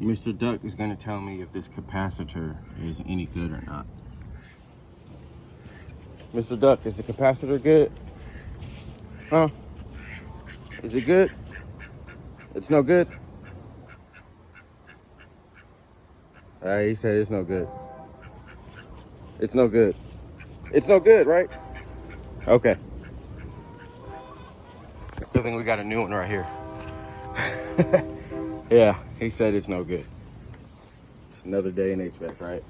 Mr. Duck is going to tell me if this capacitor is any good or not. Mr. Duck, is the capacitor good? Huh? Is it good? It's no good? He said it's no good. It's no good. It's no good, right? Okay. Good thing we got a new one right here. Yeah, he said it's no good. It's another day in HVAC, right?